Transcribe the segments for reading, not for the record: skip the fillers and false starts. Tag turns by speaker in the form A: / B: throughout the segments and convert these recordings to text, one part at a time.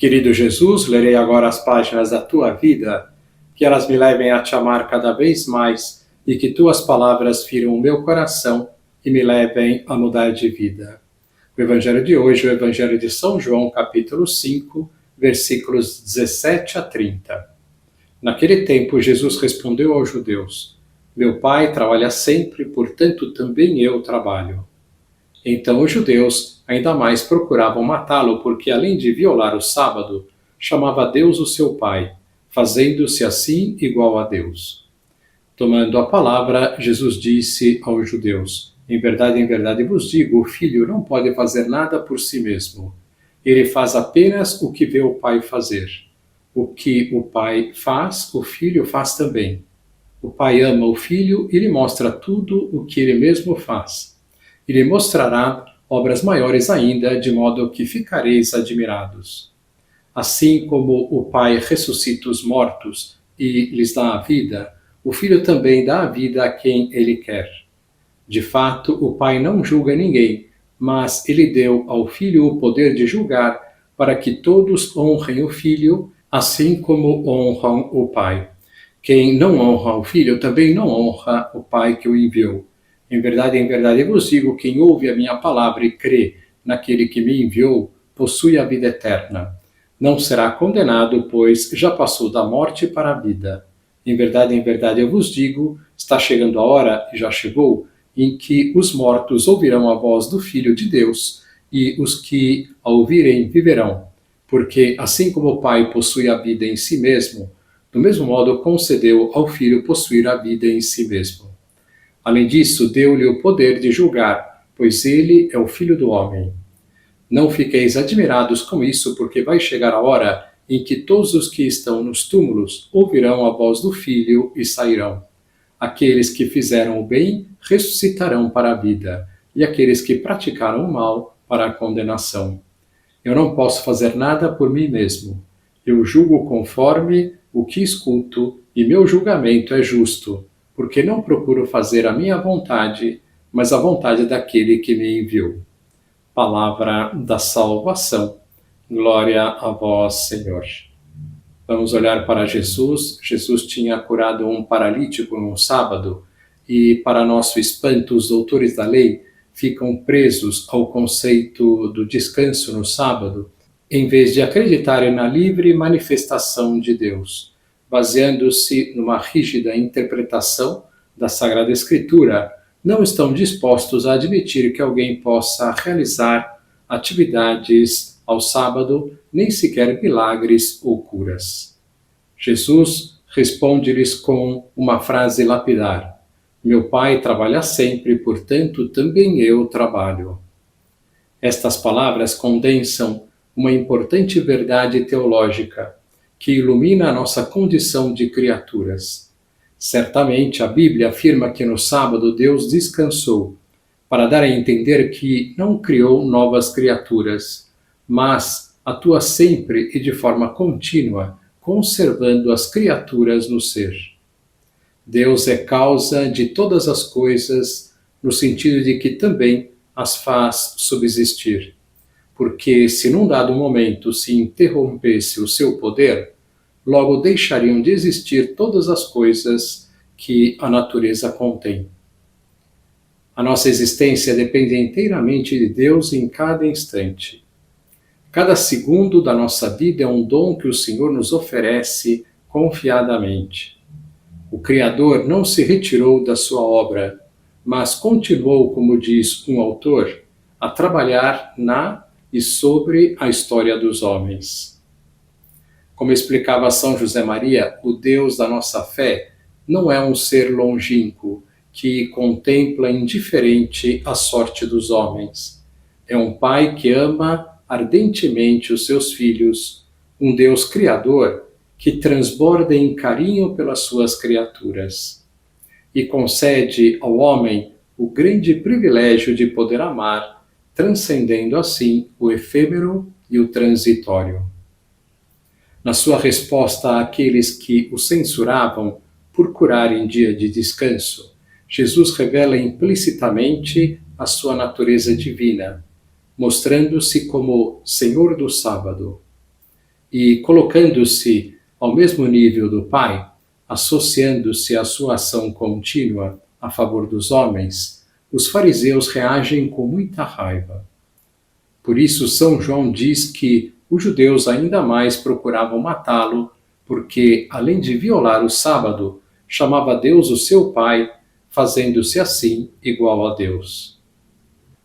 A: Querido Jesus, lerei agora as páginas da Tua vida, que elas me levem a Te amar cada vez mais e que Tuas palavras firam o meu coração e me levem a mudar de vida. O Evangelho de hoje é o Evangelho de São João, capítulo 5, versículos 17 a 30. Naquele tempo, Jesus respondeu aos judeus: Meu Pai trabalha sempre, portanto também eu trabalho. Então os judeus ainda mais procuravam matá-lo, porque além de violar o sábado, chamava Deus o seu Pai, fazendo-se assim igual a Deus. Tomando a palavra, Jesus disse aos judeus: em verdade vos digo, o filho não pode fazer nada por si mesmo. Ele faz apenas o que vê o Pai fazer. O que o Pai faz, o filho faz também. O Pai ama o filho e lhe mostra tudo o que ele mesmo faz. E lhe mostrará obras maiores ainda, de modo que ficareis admirados. Assim como o Pai ressuscita os mortos e lhes dá a vida, o Filho também dá a vida a quem ele quer. De fato, o Pai não julga ninguém, mas ele deu ao Filho o poder de julgar, para que todos honrem o Filho, assim como honram o Pai. Quem não honra o Filho também não honra o Pai que o enviou. Em verdade vos digo, quem ouve a minha palavra e crê naquele que me enviou, possui a vida eterna. Não será condenado, pois já passou da morte para a vida. Em verdade eu vos digo, está chegando a hora, e já chegou, em que os mortos ouvirão a voz do Filho de Deus, e os que a ouvirem viverão. Porque assim como o Pai possui a vida em si mesmo, do mesmo modo concedeu ao Filho possuir a vida em si mesmo. Além disso, deu-lhe o poder de julgar, pois ele é o Filho do homem. Não fiqueis admirados com isso, porque vai chegar a hora em que todos os que estão nos túmulos ouvirão a voz do Filho e sairão. Aqueles que fizeram o bem ressuscitarão para a vida, e aqueles que praticaram o mal para a condenação. Eu não posso fazer nada por mim mesmo. Eu julgo conforme o que escuto, e meu julgamento é justo, porque não procuro fazer a minha vontade, mas a vontade daquele que me enviou. Palavra da salvação. Glória a vós, Senhor. Vamos olhar para Jesus. Jesus tinha curado um paralítico no sábado e, para nosso espanto, os doutores da lei ficam presos ao conceito do descanso no sábado, em vez de acreditarem na livre manifestação de Deus, baseando-se numa rígida interpretação da Sagrada Escritura, não estão dispostos a admitir que alguém possa realizar atividades ao sábado, nem sequer milagres ou curas. Jesus responde-lhes com uma frase lapidar: Meu Pai trabalha sempre, portanto também eu trabalho. Estas palavras condensam uma importante verdade teológica que ilumina a nossa condição de criaturas. Certamente a Bíblia afirma que no sábado Deus descansou, para dar a entender que não criou novas criaturas, mas atua sempre e de forma contínua, conservando as criaturas no ser. Deus é causa de todas as coisas, no sentido de que também as faz subsistir. Porque se num dado momento se interrompesse o seu poder, logo deixariam de existir todas as coisas que a natureza contém. A nossa existência depende inteiramente de Deus em cada instante. Cada segundo da nossa vida é um dom que o Senhor nos oferece confiadamente. O Criador não se retirou da sua obra, mas continuou, como diz um autor, a trabalhar na e sobre a história dos homens. Como explicava São José Maria, o Deus da nossa fé não é um ser longínquo que contempla indiferente a sorte dos homens. É um Pai que ama ardentemente os seus filhos, um Deus criador que transborda em carinho pelas suas criaturas e concede ao homem o grande privilégio de poder amar, transcendendo assim o efêmero e o transitório. Na sua resposta àqueles que o censuravam por curar em dia de descanso, Jesus revela implicitamente a sua natureza divina, mostrando-se como Senhor do sábado. e colocando-se ao mesmo nível do Pai, associando-se à sua ação contínua a favor dos homens, os fariseus reagem com muita raiva. Por isso, São João diz que os judeus ainda mais procuravam matá-lo, porque, além de violar o sábado, chamava Deus o seu Pai, fazendo-se assim igual a Deus.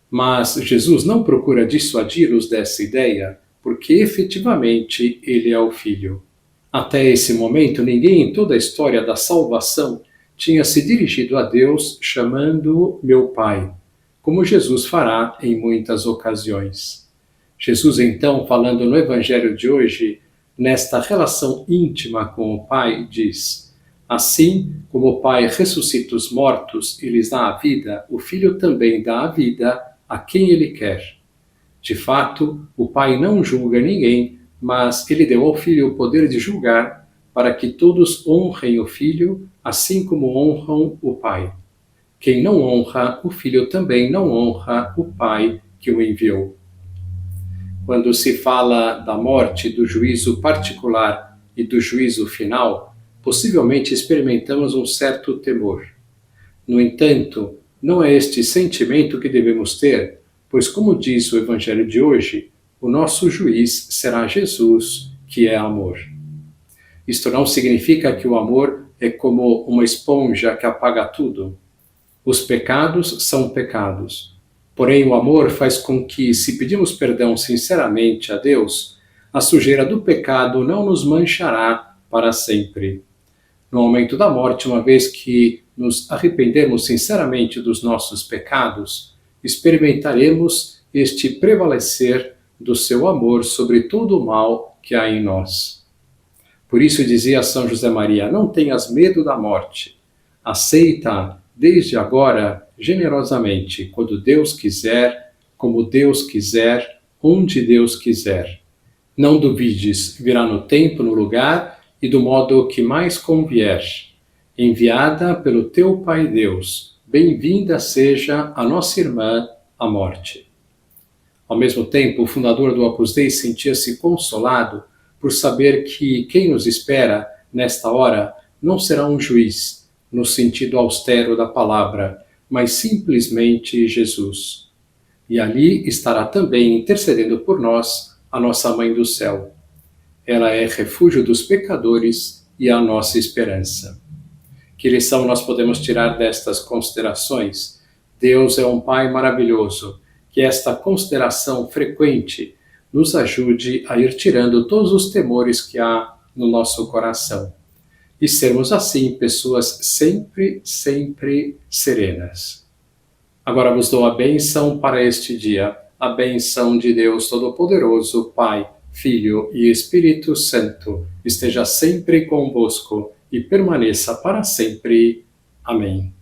A: Mas Jesus não procura dissuadi-los dessa ideia, porque efetivamente ele é o Filho. Até esse momento, ninguém em toda a história da salvação tinha se dirigido a Deus chamando-o meu Pai, como Jesus fará em muitas ocasiões. Jesus, então, falando no Evangelho de hoje, nesta relação íntima com o Pai, diz: assim como o Pai ressuscita os mortos e lhes dá a vida, o Filho também dá a vida a quem ele quer. De fato, o Pai não julga ninguém, mas ele deu ao Filho o poder de julgar, para que todos honrem o Filho, assim como honram o Pai. Quem não honra o Filho também não honra o Pai que o enviou. Quando se fala da morte, do juízo particular e do juízo final, possivelmente experimentamos um certo temor. No entanto, não é este sentimento que devemos ter, pois, como diz o Evangelho de hoje, o nosso juiz será Jesus, que é amor. Isto não significa que o amor é como uma esponja que apaga tudo. Os pecados são pecados. Porém, o amor faz com que, se pedimos perdão sinceramente a Deus, a sujeira do pecado não nos manchará para sempre. No momento da morte, uma vez que nos arrependermos sinceramente dos nossos pecados, experimentaremos este prevalecer do seu amor sobre todo o mal que há em nós. Por isso dizia São José Maria: não tenhas medo da morte, aceita-a desde agora generosamente, quando Deus quiser, como Deus quiser, onde Deus quiser. Não duvides, virá no tempo, no lugar e do modo que mais convier. Enviada pelo teu Pai Deus, bem-vinda seja a nossa irmã, a morte. Ao mesmo tempo, o fundador do Opus Dei sentia-se consolado por saber que quem nos espera nesta hora não será um juiz, no sentido austero da palavra, mas simplesmente Jesus. E ali estará também intercedendo por nós a nossa Mãe do Céu. Ela é refúgio dos pecadores e a nossa esperança. Que lição nós podemos tirar destas considerações? Deus é um Pai maravilhoso. Que esta consideração frequente nos ajude a ir tirando todos os temores que há no nosso coração. E sermos assim pessoas sempre, sempre serenas. Agora vos dou a bênção para este dia. A bênção de Deus Todo-Poderoso, Pai, Filho e Espírito Santo, esteja sempre convosco e permaneça para sempre. Amém.